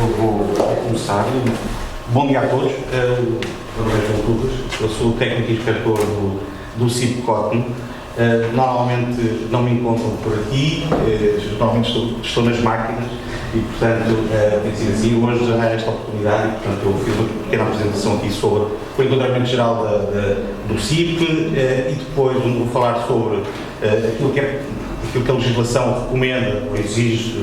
vou começar. Bom dia a todos. Eu sou o técnico inspetor do CIP Cotton. Normalmente não me encontram por aqui, normalmente estou nas máquinas e, portanto, tem sido assim. Hoje há esta oportunidade e, portanto, eu fiz uma pequena apresentação aqui sobre o enquadramento geral do CIP e depois vou falar sobre aquilo que a legislação recomenda ou exige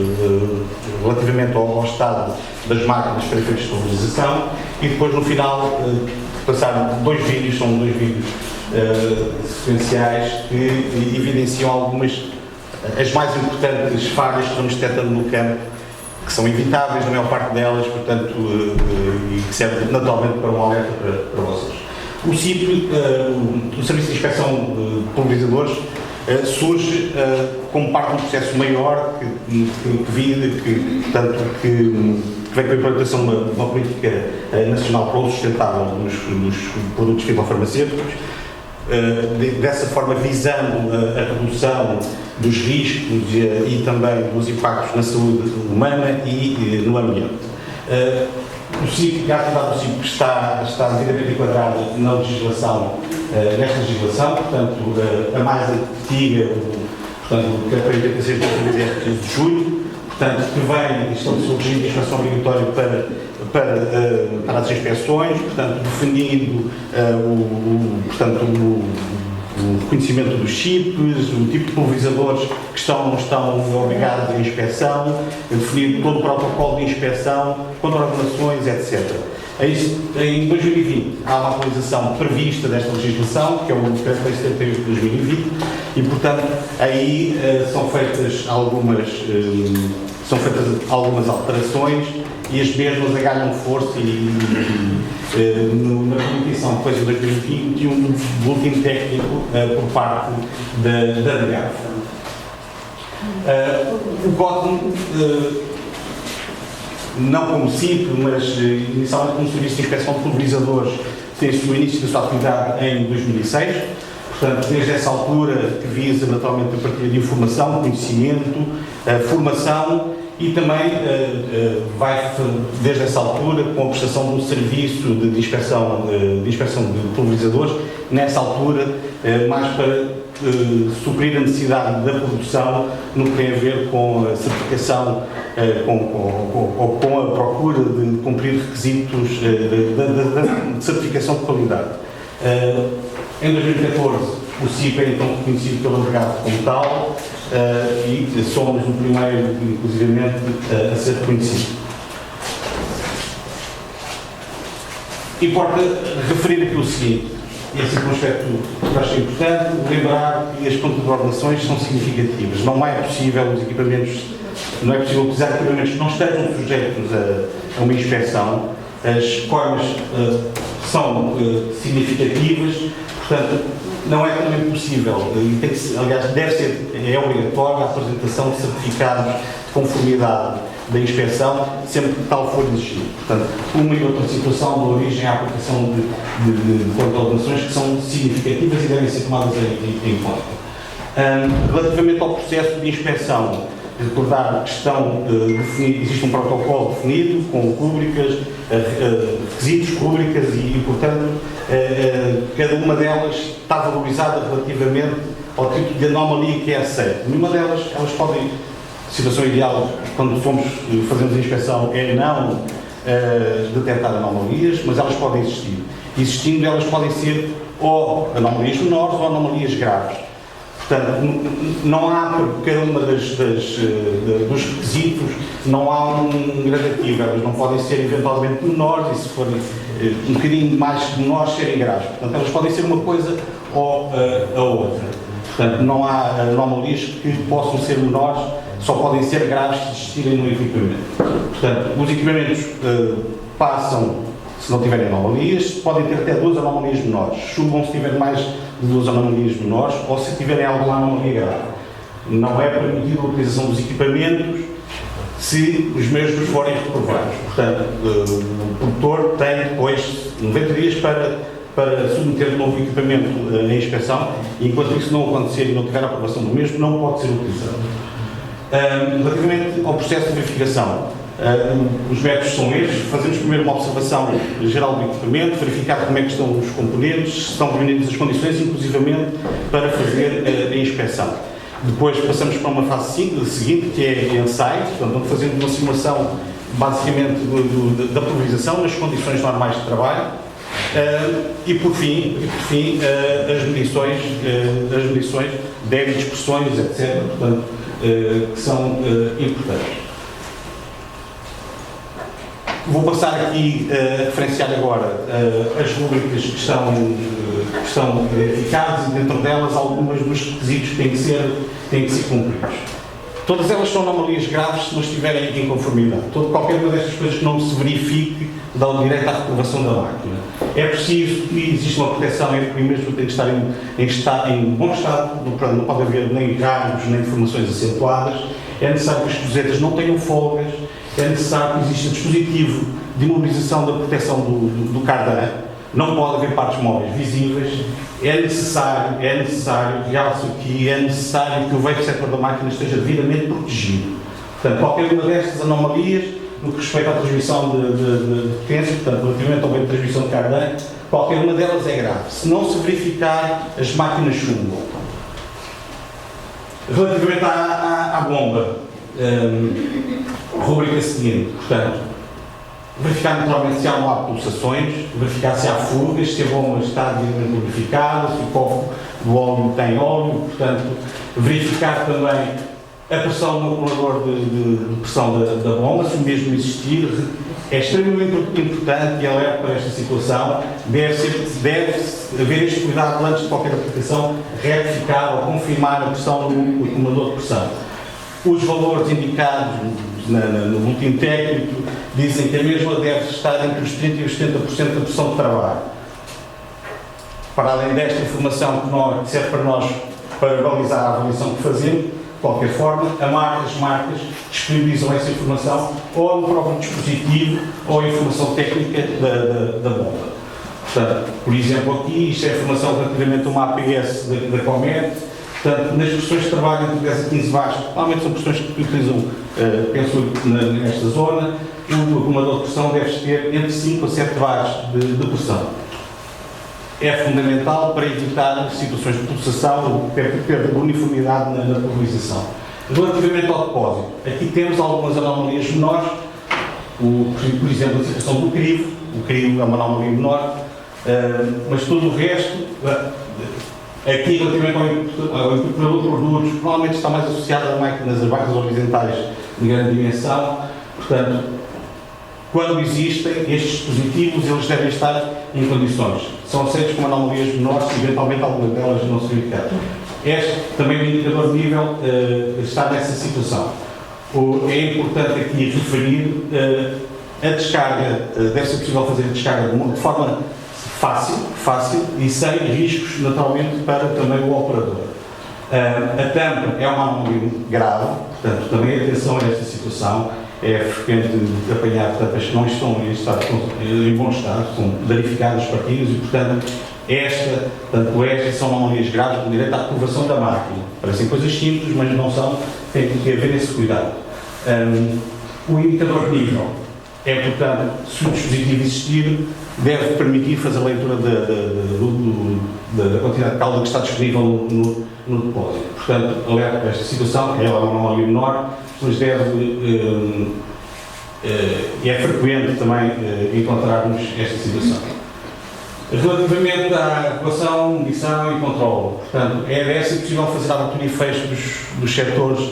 relativamente ao estado das máquinas para efeitos de estabilização e depois no final passar dois vídeos sequenciais que evidenciam as mais importantes falhas que vamos detectando no campo, que são evitáveis na maior parte delas, portanto, e que servem naturalmente para um alerta para vocês. O CIP, o Serviço de Inspeção de Pulverizadores, surge como parte de um processo maior que vem com a implementação de uma política nacional para o uso sustentável nos produtos fitofarmacêuticos, dessa forma visando a redução dos riscos e também dos impactos na saúde humana e no ambiente. A atividade do CIP está devidamente enquadrada na legislação, nesta legislação, portanto, a mais antiga, portanto, que é para 86 de julho, portanto, que vem estabelecer o regime de inspeção obrigatório para as inspeções, portanto, definindo o reconhecimento dos chips, o tipo de pulverizadores que estão ou não estão obrigados à inspeção, definindo todo o protocolo de inspeção, contraordenações, etc. Em 2020 há uma atualização prevista desta legislação, que é o Decreto 78 de 2020, e portanto aí são feitas algumas alterações e as mesmas ganham força na comunicação depois de 2020 um boletim técnico por parte da DGAF. O Cotton, não como CIP, mas inicialmente como Serviço de Inspeção de Pulverizadores, fez o início da sua atividade em 2006. Portanto, desde essa altura que visa naturalmente a partilha de informação, conhecimento, formação e também vai, desde essa altura, com a prestação de um serviço de inspeção de pulverizadores, nessa altura, mais para suprir a necessidade da produção no que tem a ver com a certificação, com a procura de cumprir requisitos de certificação de qualidade. Em 2014, o CIP é então reconhecido pelo mercado como tal e somos o primeiro, inclusivamente, a ser reconhecido. Importa referir aqui o seguinte, e esse é um aspecto que acho importante, lembrar que as contraordenações são significativas. Não é possível utilizar equipamentos que não estejam sujeitos a uma inspeção. As coimas são significativas, portanto, não é também possível, aliás, é obrigatória a apresentação de certificados de conformidade da inspeção, sempre que tal for exigido. Portanto, uma e outra situação de origem à aplicação de contraordenações que são significativas e devem ser tomadas em conta. Relativamente ao processo de inspeção, recordar que existe um protocolo definido com rúbricas, requisitos, rúbricas e, portanto, cada uma delas está valorizada relativamente ao tipo de anomalia que é aceita. Nenhuma delas, elas podem, situação ideal, quando fazemos a inspeção, é não detectar anomalias, mas elas podem existir. Existindo, elas podem ser ou anomalias menores ou anomalias graves. Portanto, não há, por cada uma dos requisitos, não há um gradativo, elas não podem ser eventualmente menores e se forem um bocadinho mais menores serem graves. Portanto, elas podem ser uma coisa ou a outra. Portanto, não há anomalias que possam ser menores, só podem ser graves se existirem no equipamento. Portanto, os equipamentos passam, se não tiverem anomalias, podem ter até 2 anomalias menores. Chuvam se tiverem mais de 2 anomalias menores ou se tiverem alguma anomalia grave. Não é permitida a utilização dos equipamentos se os mesmos forem reprovados. Portanto, o produtor tem depois 90 dias para submeter um novo equipamento à inspeção e enquanto isso não acontecer e não tiver a aprovação do mesmo, não pode ser utilizado. Relativamente ao processo de verificação, Os métodos são estes: fazemos primeiro uma observação geral do equipamento, verificar como é que estão os componentes, se estão reunidas as condições, inclusivamente para fazer a inspeção. Depois passamos para uma fase seguinte, que é ensaio, portanto, fazemos uma simulação basicamente da pulverização nas condições normais de trabalho. E por fim as medições débitos, pressões, etc., portanto, que são importantes. Vou passar aqui a referenciar agora as rubricas que estão verificadas, e dentro delas algumas dos requisitos que têm que ser cumpridos. Todas elas são anomalias graves se não estiverem em conformidade. Qualquer uma destas coisas que não se verifique dá o direito à reprovação da máquina. É preciso que exista uma proteção, e mesmo tem que estar em bom estado, não pode haver nem rasgos, nem deformações acentuadas. É necessário que as cozetas não tenham folgas, é necessário que exista dispositivo de imobilização da proteção do cardan, não pode haver partes móveis visíveis, é necessário, realço aqui, é necessário que o veio setor da máquina esteja devidamente protegido. Portanto, qualquer uma destas anomalias, no que respeita à transmissão de potência, portanto, relativamente ao veio de transmissão de cardan, qualquer uma delas é grave. Se não se verificar, as máquinas chumbam. Relativamente à bomba, rubrica seguinte, portanto, verificar naturalmente se há ou não há pulsações, verificar se há fugas, se a bomba está devidamente lubrificada, se o cofre do óleo tem óleo, portanto, verificar também a pressão no acumulador de pressão da bomba, se o mesmo existir. É extremamente importante, e alerta para esta situação, deve haver este cuidado antes de qualquer aplicação, retificar ou confirmar a pressão no acumulador de pressão. Os valores indicados no boletim técnico dizem que a mesma deve estar entre os 30% e os 70% da pressão de trabalho. Para além desta informação que serve para nós para balizar a avaliação que fazemos, de qualquer forma, as marcas disponibilizam essa informação ou no próprio dispositivo ou a informação técnica da bomba. Portanto, por exemplo, aqui, isto é a informação relativamente a uma APS da Comet. Portanto, nas pressões de trabalho entre 10 a 15 watts, normalmente são pressões que utilizam, penso, nesta zona, o acumulador de pressão deve ter entre 5 a 7 watts de pressão. É fundamental para evitar situações de pulsação ou perda de uniformidade na pulverização. Relativamente ao depósito, aqui temos algumas anomalias menores, por exemplo, a situação do crivo. O crivo é uma anomalia menor, mas todo o resto, aqui relativamente ao incorporador de produtos, provavelmente está mais associado a máquinas, as barras horizontais de grande dimensão. Portanto, quando existem estes dispositivos, eles devem estar em condições. São aceitos como anomalias menores, e eventualmente algumas delas não se verificar. Este também o indicador de nível está nessa situação. É importante aqui referir a descarga, deve ser possível fazer a descarga de forma fácil e sem riscos, naturalmente, para também o operador. A tampa é uma anomalia grave, portanto, também atenção a esta situação. É frequente apanhar tampas que não estão em bom estado, são danificadas, partidas, e, portanto, estas são anomalias graves com direito à reprovação da máquina. Parecem coisas simples, mas não são, tem que haver esse cuidado. O indicador de nível é, portanto, se o dispositivo existir, deve permitir fazer a leitura da quantidade de calda que está disponível no depósito. Portanto, alerta para esta situação, ela é uma anomalia menor, mas é frequente também encontrarmos esta situação. Relativamente à regulação, medição e controle, portanto, deve ser possível fazer a abertura e fecho dos setores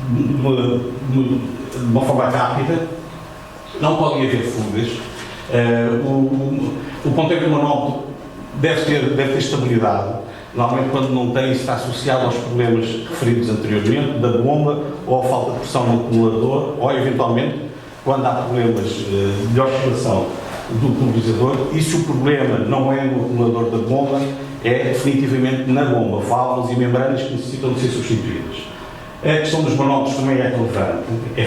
de uma forma rápida, não podem haver fugas. O ponteiro do manómetro deve ter estabilidade. Normalmente, quando não tem, isso está associado aos problemas referidos anteriormente, da bomba, ou à falta de pressão no acumulador, ou eventualmente, quando há problemas de oscilação do pulverizador, e se o problema não é no acumulador da bomba, é definitivamente na bomba, válvulas e membranas que necessitam de ser substituídas. A questão dos manómetros também é relevante, é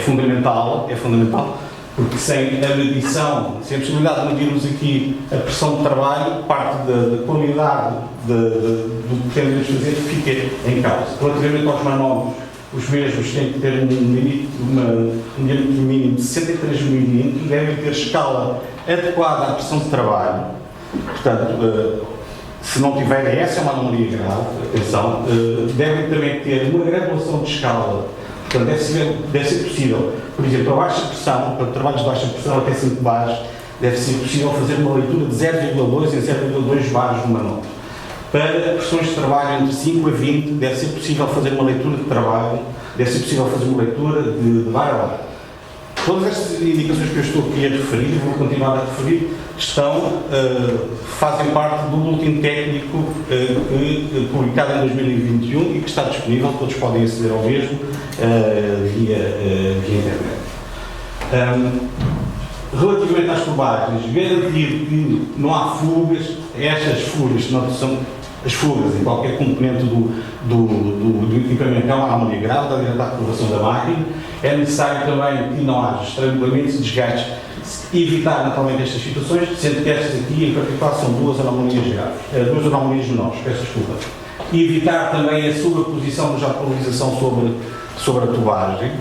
fundamental, porque sem a medição, sem a possibilidade de medirmos aqui a pressão de trabalho, parte da qualidade do que temos de fazer fica em causa. Relativamente aos manómetros, os mesmos têm que ter um diâmetro mínimo de 63 mm, devem ter escala adequada à pressão de trabalho. Portanto, se não tiverem, essa é uma anomalia grave, atenção, devem também ter uma graduação de escala. Portanto, deve ser possível, por exemplo, para baixa pressão, para trabalhos de baixa pressão até 5 bares, deve ser possível fazer uma leitura de 0,2 em 0,2 bares no manopla. Para pressões de trabalho entre 5 a 20, deve ser possível fazer uma leitura de trabalho, deve ser possível fazer uma leitura de bar a bar. Todas estas indicações que eu estou aqui a referir, vou continuar a referir, fazem parte do boletim técnico publicado em 2021 e que está disponível, todos podem aceder ao mesmo via internet. Relativamente às tubagens, garantir que não há fugas, estas fugas não são as fugas em qualquer componente do equipamento é uma anomalia grave, da direita à aprovação da máquina. É necessário também que não haja estrangulamentos e desgastes, evitar naturalmente estas situações, sendo que estas aqui em particular são duas anomalias graves, duas anomalias menores, peço desculpa. E evitar também a sobreposição da polarização sobre a tubagem.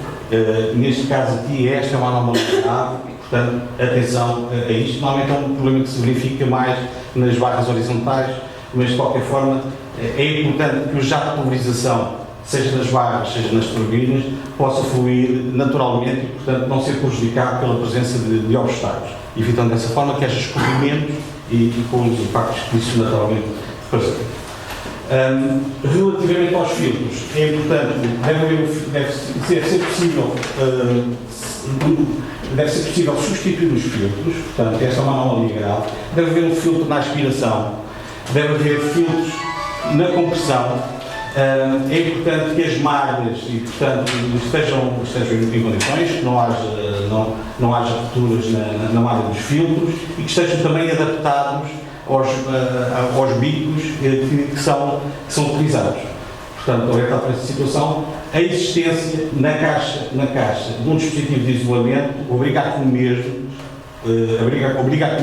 Neste caso aqui, esta é uma anomalia grave, portanto, atenção a isto. Normalmente é um problema que se verifica mais nas barras horizontais, mas de qualquer forma é importante que o jato de pulverização, seja nas barras, seja nas turbinas, possa fluir naturalmente e, portanto, não ser prejudicado pela presença de obstáculos, evitando dessa forma que haja escorrimentos e com os impactos que isso naturalmente representa. Relativamente aos filtros, é importante, deve ser possível substituir os filtros, portanto, essa é uma anomalia grave. Deve haver um filtro na aspiração, deve haver filtros na compressão. É importante que as malhas portanto, estejam em condições, que não haja rupturas na malha dos filtros e que estejam também adaptados aos bicos que são utilizados. Portanto, orientado para esta situação, a existência na caixa de um dispositivo de isolamento obriga que o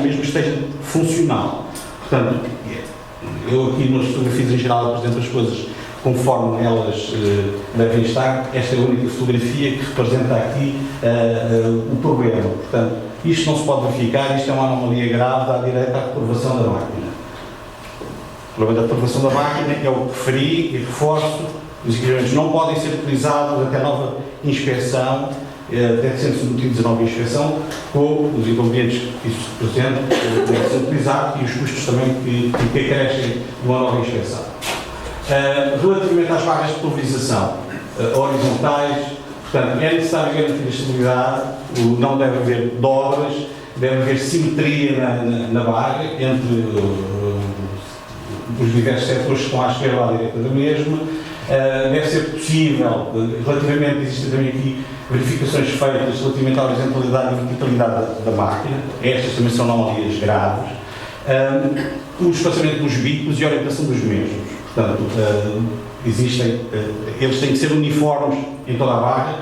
mesmo esteja funcional. Portanto, eu aqui nas fotografias em geral apresento as coisas conforme elas devem estar. Esta é a única fotografia que representa aqui o problema. Portanto, isto não se pode verificar, isto é uma anomalia grave à direita à reprovação da máquina. O problema da reprovação da máquina é o que referi e reforço. Os equipamentos não podem ser utilizados até nova inspeção, até sendo submetidos a nova inspeção, com os inconvenientes que isso representa, devem ser utilizados e os custos também que acrescem de uma nova inspeção. Relativamente às barras de pulverização horizontais, portanto, é necessário garantir a estabilidade, não deve haver dobras, deve haver simetria na barra entre os diversos setores que estão à esquerda ou à direita da mesma. Deve ser possível, relativamente, existem também aqui verificações feitas relativamente à horizontalidade e verticalidade da máquina, estas também são anomalias graves, o espaçamento dos bicos e a orientação dos mesmos. Portanto, eles têm que ser uniformes em toda a barra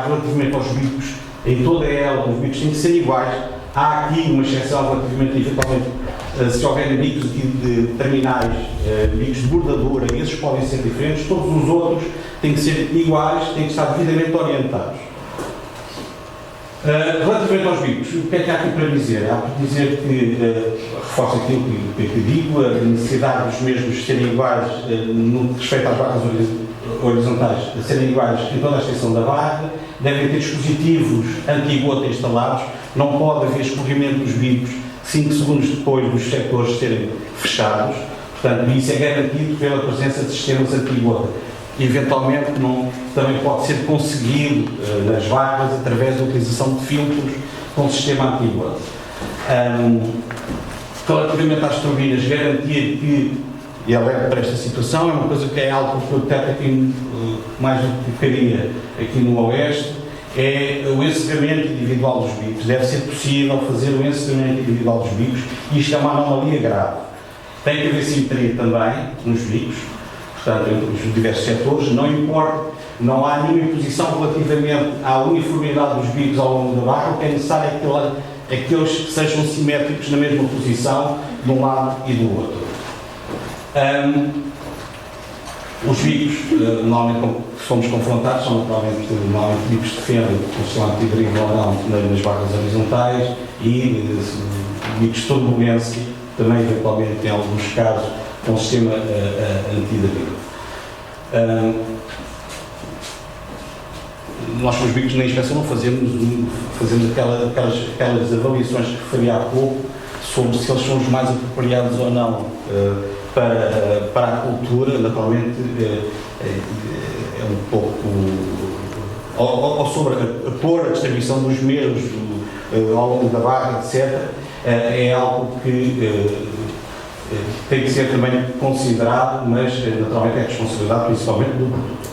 relativamente aos bicos, em toda ela, os bicos têm que ser iguais. Há aqui uma exceção relativamente, eventualmente, se houver bicos de terminais, bicos de bordadura, esses podem ser diferentes, todos os outros têm que ser iguais, têm que estar devidamente orientados. Relativamente aos bicos, o que é que há aqui para dizer? Há para dizer que, reforço aquilo que digo, a necessidade dos mesmos serem iguais no respeito às barras horizontais, serem iguais em toda a extensão da barra, devem ter dispositivos anti-gota instalados, não pode haver escorrimento dos bicos 5 segundos depois dos sectores serem fechados, portanto, isso é garantido pela presença de sistemas anti-gota. Eventualmente também pode ser conseguido nas barras através da utilização de filtros com sistema anti-gota. Relativamente às turbinas, garantir que, e alerta para esta situação, é uma coisa que é algo que eu detecto aqui mais do que ficaria aqui no Oeste, é o encerramento individual dos bicos. Deve ser possível fazer o encerramento individual dos bicos e isto é uma anomalia grave. Tem que haver simetria também nos bicos, portanto, entre os diversos setores, não importa, não há nenhuma imposição relativamente à uniformidade dos bicos ao longo da barra, o que é necessário é que eles sejam simétricos na mesma posição, de um lado e do outro. Os bicos, normalmente, como que somos confrontados são naturalmente bicos que defendem o sistema antideriva ou não nas barras horizontais e bicos de turbulência, também eventualmente em alguns casos, com o sistema antideriva. Nós com os bicos na inspeção não fazemos aquelas avaliações que referi há pouco sobre se eles são os mais apropriados ou não para a cultura. Naturalmente é um pouco ou sobre a distribuição dos mesmos ao longo da barra, etc. É algo que tem que ser também considerado, mas naturalmente é responsabilidade principalmente do produtor.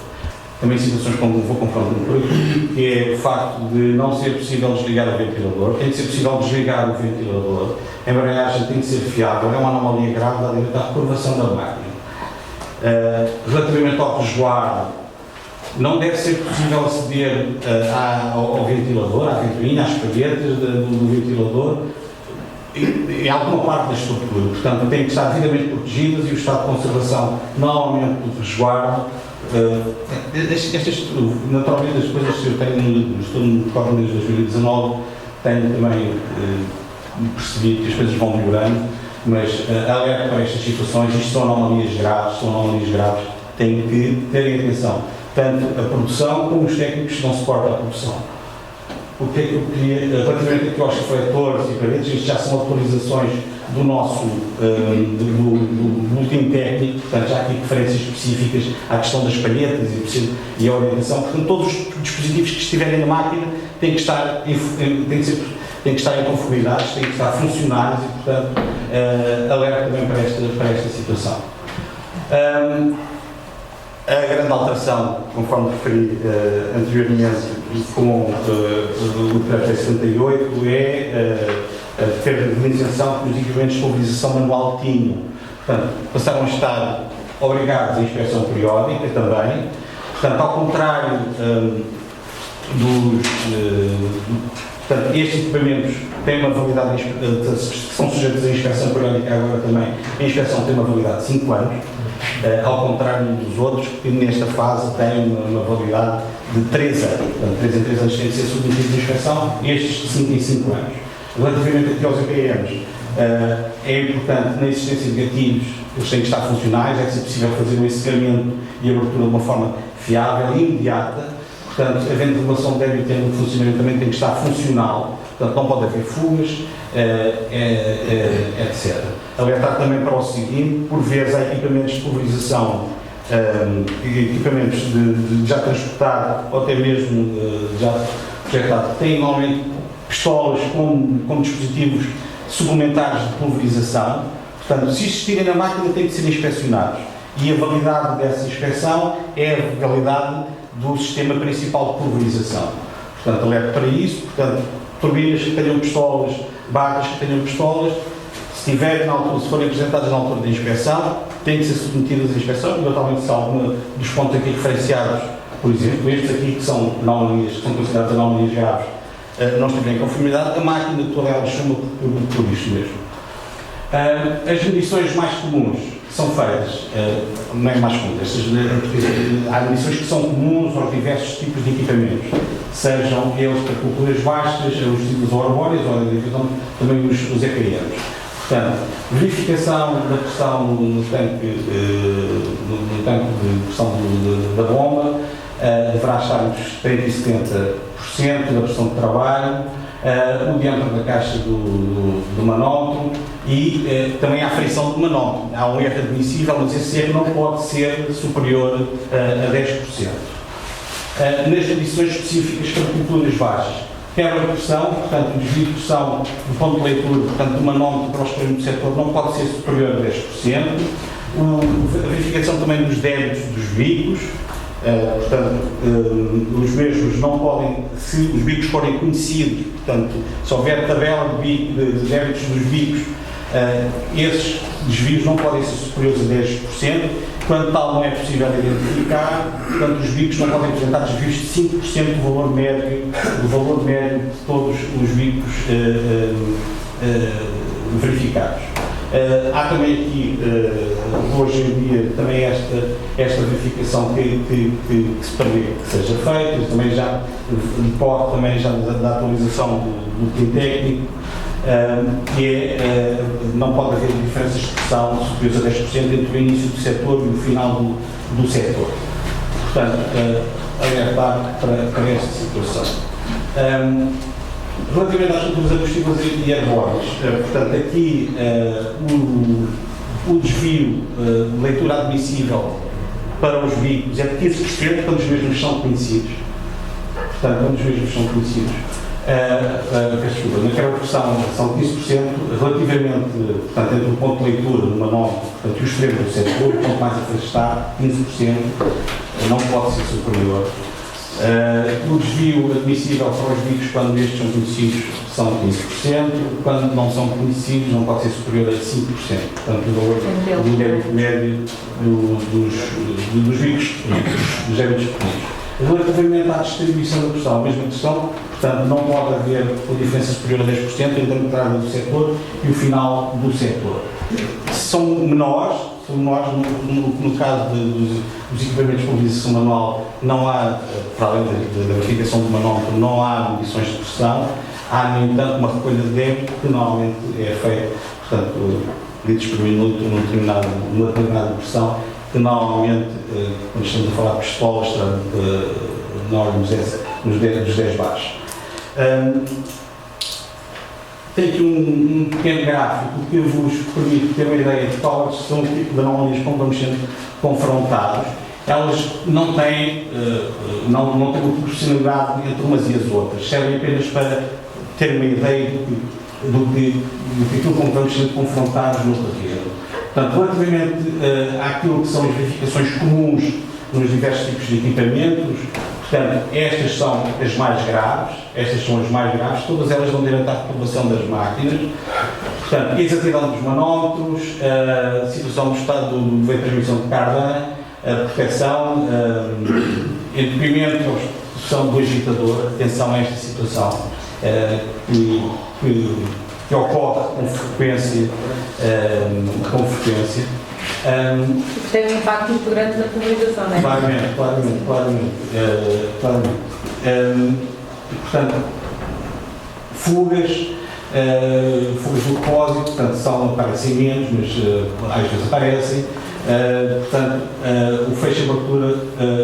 Também situações como vou confrontar um produto, que é o facto de não ser possível desligar o ventilador, tem que ser possível desligar o ventilador, a embreagem tem que ser fiável, é uma anomalia grave da reprovação da máquina. Relativamente ao resguardo, não deve ser possível aceder ao ventilador, à ventoinha, às palhetas do ventilador, em alguma parte da estrutura, portanto tem que estar devidamente protegidas e o estado de conservação normalmente do resguardo. Naturalmente as coisas que eu tenho, estou no recordo desde 2019, tenho também percebido que as coisas vão melhorando, mas alerta para estas situações, isto são anomalias graves, têm que terem atenção, tanto a produção como os técnicos que dão suporte à produção. O que é que eu queria, relativamente aqui aos refletores e paredes, isto já são atualizações do nosso do boletim técnico, portanto já há aqui referências específicas à questão das palhetas e a orientação, portanto todos os dispositivos que estiverem na máquina têm que estar em conformidade, têm que estar funcionais e, portanto, alerta também para esta situação. A grande alteração, conforme referi anteriormente, com o Decreto 78, é ter a isenção que os equipamentos de pulverização manual tinham. Portanto, passaram a estar obrigados à inspeção periódica também. Portanto, ao contrário portanto, estes equipamentos têm uma validade, são sujeitos à inspeção periódica agora também, a inspeção tem uma validade de 5 anos. Ao contrário dos outros, que nesta fase têm uma validade de 3 anos. Portanto, 3 em 3 anos têm de ser submetidos à inspeção, estes de 5 em 5 anos. Relativamente aqui aos EPMs, é importante, na existência de gatilhos, eles têm que estar funcionais, é que se possível fazer o encerramento e a abertura de uma forma fiável e imediata. Portanto, havendo regulação de débito e de funcionamento também tem que estar funcional, portanto não pode haver fugas, etc. Alertar também para o seguinte, por vezes há equipamentos de pulverização, equipamentos de já transportado ou até mesmo já projetado, que têm normalmente pistolas como dispositivos suplementares de pulverização. Portanto, se existirem na máquina têm que ser inspecionados e a validade dessa inspeção é a validade do sistema principal de pulverização. Portanto, alerta para isso. Portanto, turbinas que tenham pistolas, barras que tenham pistolas, se forem apresentadas na altura da inspeção, têm que ser submetidas à inspeção, e eventualmente se algum dos pontos aqui referenciados, por exemplo, estes aqui que são anomalias, que são consideradas anomalias graves, não estiverem em conformidade, a máquina toda ela chama por isto mesmo. As medições mais comuns que são feitas, não é mais comuns, há medições que são comuns aos diversos tipos de equipamentos, sejam eles para culturas vastas, os tipos arbóreos ou também os EPMs. Portanto, verificação da pressão no tanque de pressão da bomba deverá estar entre os 30% e 70% da pressão de trabalho, o diâmetro da caixa do manómetro e também a frição do manómetro. Há um erro admissível, mas esse erro não pode ser superior a 10%. Nas medições específicas para culturas baixas, quebra de pressão, portanto, o desvio de pressão do ponto de leitura, portanto, do manómetro para o extremo do setor não pode ser superior a 10%. A verificação também dos débitos dos bicos, portanto, os mesmos não podem, se os bicos forem conhecidos, portanto, se houver tabela de débitos dos bicos, esses desvios não podem ser superiores a 10%, quando tal não é possível identificar, portanto, os bicos não podem apresentar desvios de 5% do valor médio de todos os bicos verificados. Há também aqui, hoje em dia, também esta verificação que se prevê que seja feita, também já decorre também já da atualização do PIN técnico, que é, não pode haver diferenças de pressão superiores a 10% entre o início do setor e o final do setor. Portanto, alertar para esta situação. Relativamente às culturas arbustivas e arbóreas, portanto, aqui o desvio de leitura admissível para os veículos é de 15%, quando os mesmos são conhecidos. Portanto, quando os mesmos são conhecidos. Naquela versão são 15%, relativamente, portanto, entre o ponto de leitura do manual, portanto, e o extremo do setor, o ponto mais afastado, 15%, não pode ser superior. O desvio admissível para os veículos, quando estes são conhecidos, são 15%, quando não são conhecidos, não pode ser superior a 5%. Portanto, o valor do débito médio dos veículos dos débitos disponíveis. Relativamente à distribuição da pressão, a mesma questão, portanto, não pode haver uma diferença superior a 10% entre a entrada do setor e o final do setor. São menores, no caso dos equipamentos com utilização manual, não há, para além da verificação do manómetro, não há medições de pressão, há, no entanto, uma recolha de débito que normalmente é feita, portanto, litros por minuto numa determinada pressão, que normalmente, quando estamos a falar de pistolas, na ordem dos 10 bares. Tem aqui um pequeno gráfico que vos permite ter uma ideia de quais são o tipo de anomalias com que vamos sendo confrontados. Elas não têm uma proporcionalidade entre umas e as outras, servem apenas para ter uma ideia do que aquilo com que vamos sendo confrontados no terreno. Portanto, relativamente àquilo que são as verificações comuns nos diversos tipos de equipamentos, portanto, estas são as mais graves, todas elas dão direito à reprovação das máquinas. Portanto, exatidão dos manómetros, situação do estado de transmissão de cardan, proteção, entupimento ou exposição do agitador, atenção a esta situação que ocorre com frequência. Tem um impacto muito grande na comunicação, não é? Claramente. Portanto, fugas do depósito, portanto, aparecem menos, mas às vezes aparecem. Portanto, o fecho e abertura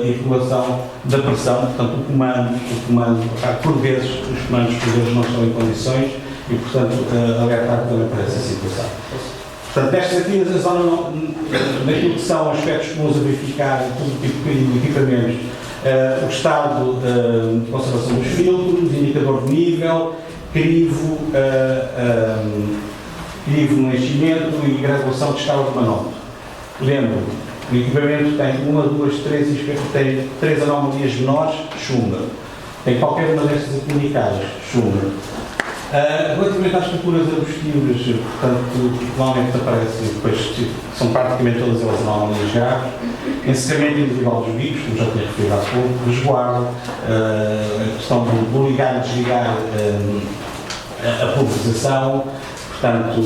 e regulação da pressão, portanto, o comando, por vezes, os comandos por vezes não estão em condições e, portanto, alertar também para essa situação. Portanto, nestas aqui, a zona, naquilo que são aspectos comuns a verificar, todo tipo de equipamentos, o estado de conservação dos filtros, indicador de nível, crivo no enchimento e graduação de escala de manómetro. Lembro, o equipamento tem 1, 2, 3, tem 3 anomalias menores, chumba. Tem qualquer uma destas aqui indicadas, chumba. Relativamente às culturas arbustivas, portanto, normalmente aparecem, depois são praticamente todas elas anomalias graves. Encerramento individual dos bicos, como já tinha referido há pouco, resguardo, a questão do ligar e desligar a pulverização, portanto,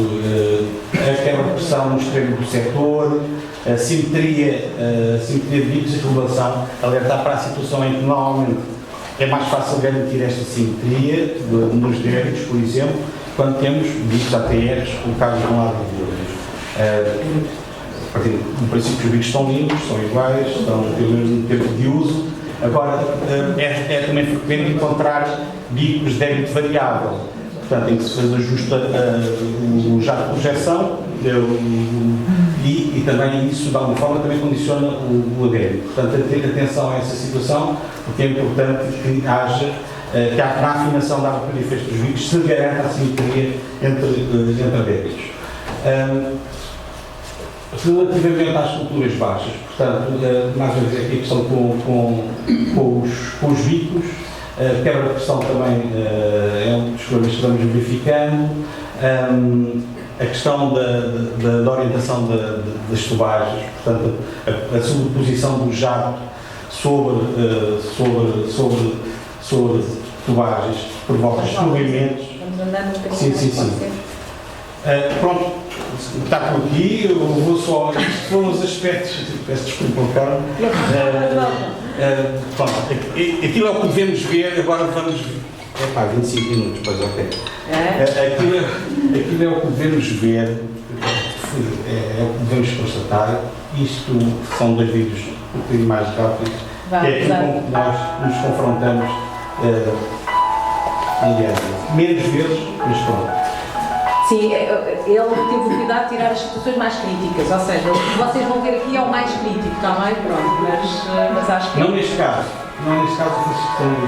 a quebra de pressão no extremo do setor, a simetria de bicos e regulação, alertar para a situação em que normalmente é mais fácil garantir esta simetria nos débitos, por exemplo, quando temos bicos ATRs colocados de um lado e do outro. No princípio, os bicos estão limpos, são iguais, têm o mesmo tempo de uso. Agora, é também frequente encontrar bicos de débito variável, portanto, em que se faz ajuste o jato de projeção e também isso, de alguma forma, também condiciona o débito. Portanto, ter atenção a essa situação, porque é importante que haja que a afinação da abertura e fecho dos bicos se garanta a simetria entre débitos. Relativamente às culturas baixas, portanto, mais uma vez aqui a questão com os bicos, quebra de pressão também é um dos problemas que estamos verificando, a questão da orientação das tubagens, portanto, a sobreposição do jato sobre tubagens provoca movimentos. Vamos andando um bocadinho. Sim. Pronto, está por aqui, eu vou só. Isto foram os aspectos. Peço desculpa, Carlos. Pronto, aquilo é o que devemos ver, agora vamos. 25 minutos, pois ok. Aquilo é o que devemos ver, é o que devemos constatar. Isto são 2 vídeos um bocadinho mais rápidos, que é aquilo com que nós nos confrontamos menos vezes, mas pronto. Sim, ele teve o cuidado de tirar as situações mais críticas, ou seja, o que vocês vão ver aqui é o mais crítico, está bem? Pronto, mas acho que... Não neste caso, eu fiz questão de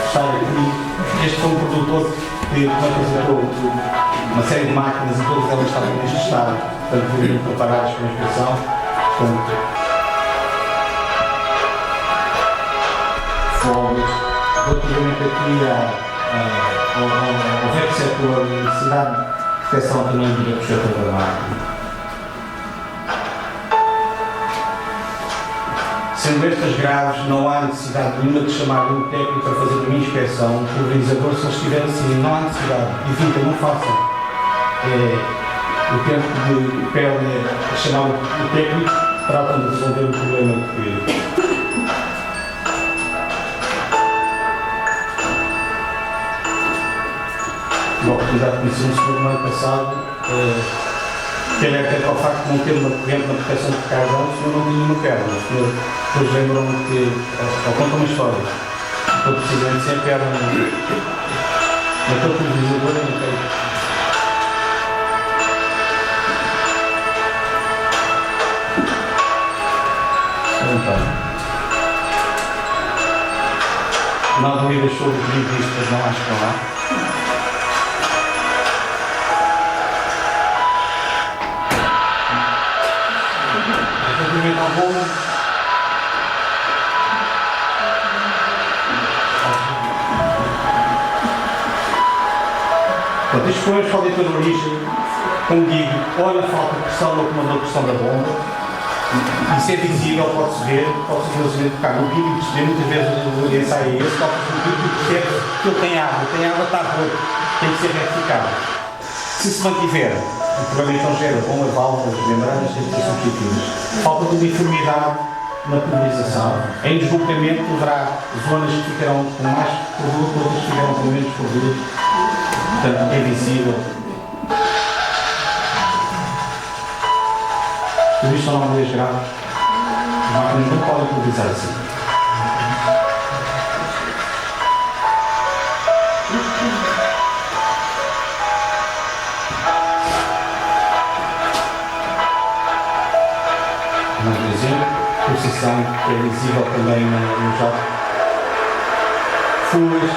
estar aqui. Este foi um produtor que apresentou uma série de máquinas e todas elas estavam neste estado, portanto, foram preparadas para a inspeção. Fogos, relativamente aqui ao velho setor de necessidade de proteção também da projeção da máquina. Sendo estas graves, não há necessidade nenhuma de chamar um técnico para fazer uma inspeção, o pulverizador, se eles estiverem assim, não há necessidade. Evitem, não façam. O tempo de perdem a chamar o técnico, tratam de resolver o problema que a oportunidade de conhecer um senhor no ano passado, que ele até ao facto de não ter uma corrente na proteção de carvão, o senhor não tinha nenhuma perna. O senhor depois lembram-me que, ou conta uma história, que precisamente sem perna, naquele pulverizador eu não tenho. Não há dúvidas sobre os benefícios, não acho que não há. Estes problemas podem ter origem, como digo, ou na falta de pressão no comando da pressão da bomba. Isso é visível, pode-se ver tocar no pico e perceber, muitas vezes o ensaio é esse, toca-se no pico e percebe que ele tem água está roto, tem que ser retificado. Se mantiver, o problema então gera bombas, válvulas, membranas, têm que ser substituídas. Falta de uniformidade na pulverização. Em deslocamento haverá zonas que ficarão com mais produto, outras que ficarão com menos produto. Portanto, é visível. Tudo isto são anomalias graves. As máquinas não podem pulverizar assim. Mais um exemplo, posição que é visível também no jato. Fugas.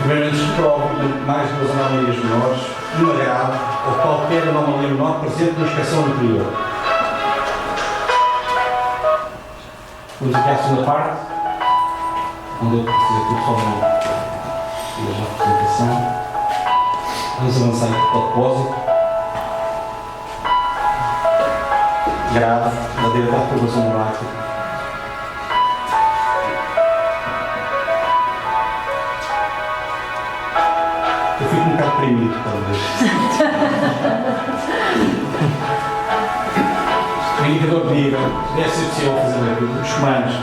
Primeiramente se prova mais duas anomalias menores, uma grave ou qualquer anomalia menor presente na inspeção anterior. Vamos aqui à segunda parte, onde eu preciso aqui só uma apresentação. Vamos avançar aqui para o depósito. Grave, ladeira da turbação da máquina. Eu fico um bocado deprimido quando vejo. O indicador de nível deve ser possível fazer aquilo. Os comandos,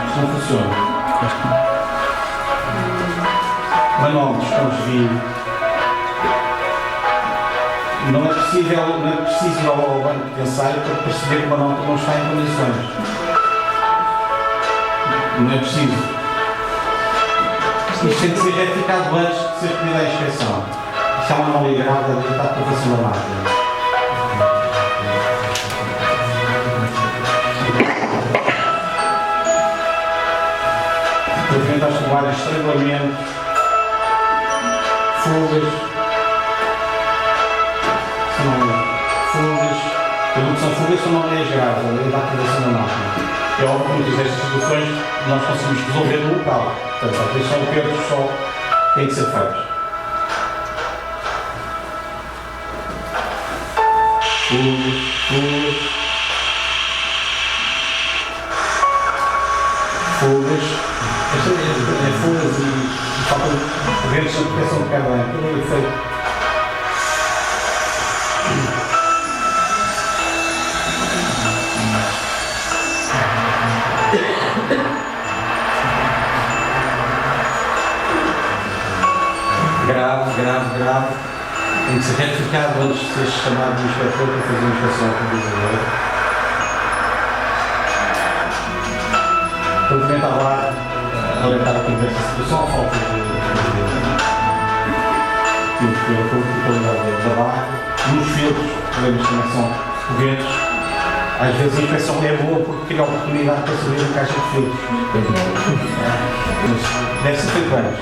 isto não funciona. Manómetros, estamos vindo. Não é preciso ir ao banco de ensaio para perceber que o manómetro não está em condições. Não é preciso. Isto tem que ser retificado antes de ser pedida a inspeção. Isto é uma anomalia grave da aprovação da máquina. Portanto, acho que vários estrangulamentos, fugas, tudo são fugas são anomalias graves da aprovação da máquina. É óbvio que muitas destas situações nós conseguimos resolver no local. Portanto, às vezes são perdas só que têm que ser feitos. Fugas. Esta é fugas e falta redes de proteção de cada ano. Todo o efeito. Grave. Tem que ser retificado antes de ser chamado de inspetor para fazer a inspeção realizadora. Relativamente estava lá a alertar aqui desta situação, a falta de qualidade da barra. Nos filtros, problemas também são recorrentes. Às vezes a inspeção é boa porque cria a oportunidade para saber a caixa de filtros. Mas deve ser feito antes.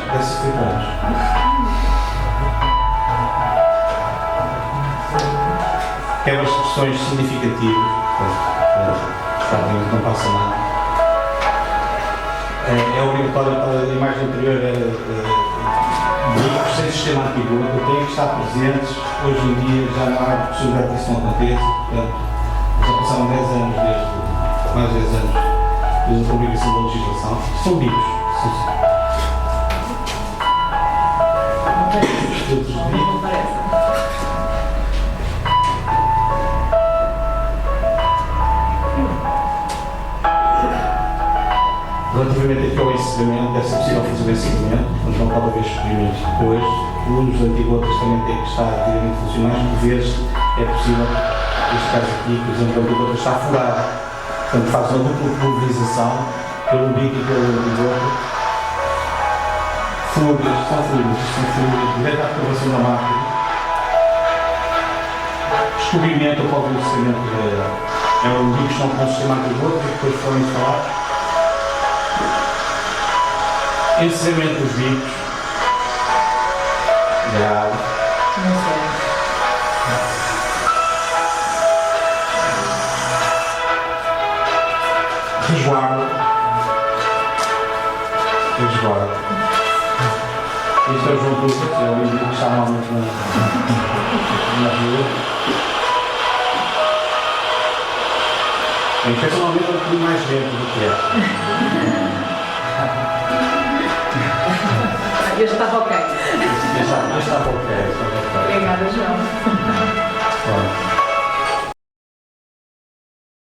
Aquelas questões significativas, não passa nada. É obrigatório para a imagem anterior veículos sem sistema anti-gota têm que estar presentes. Hoje em dia já não há possibilidade que isso não aconteça, portanto, já passaram 10 anos mais 10 anos desde a publicação da legislação. São vivos. Não parece. Relativamente aqui ao encerramento, deve ser possível fazer o encerramento, mas não pode haver experimentos depois. Os antigotas também têm que estar devidamente funcionais, por vezes é possível, neste caso aqui, por exemplo, o antigota está furado, portanto faz uma dupla pulverização pelo bico e pelo antigota. Fugas, são fugas, direto à aprovação da máquina. Descobrimento ou próprio encerramento é o bico que estão com o sistema antigota e depois foram instalados. Encerramento dos bicos. Grave. Não sei. Resguardo. Este é o João Lucas, é o indivíduo que está normalmente na rua. A infecção normalmente é um bocadinho mais lento do que é. Este estava ok. Este estava ok. Obrigada, João. Pronto.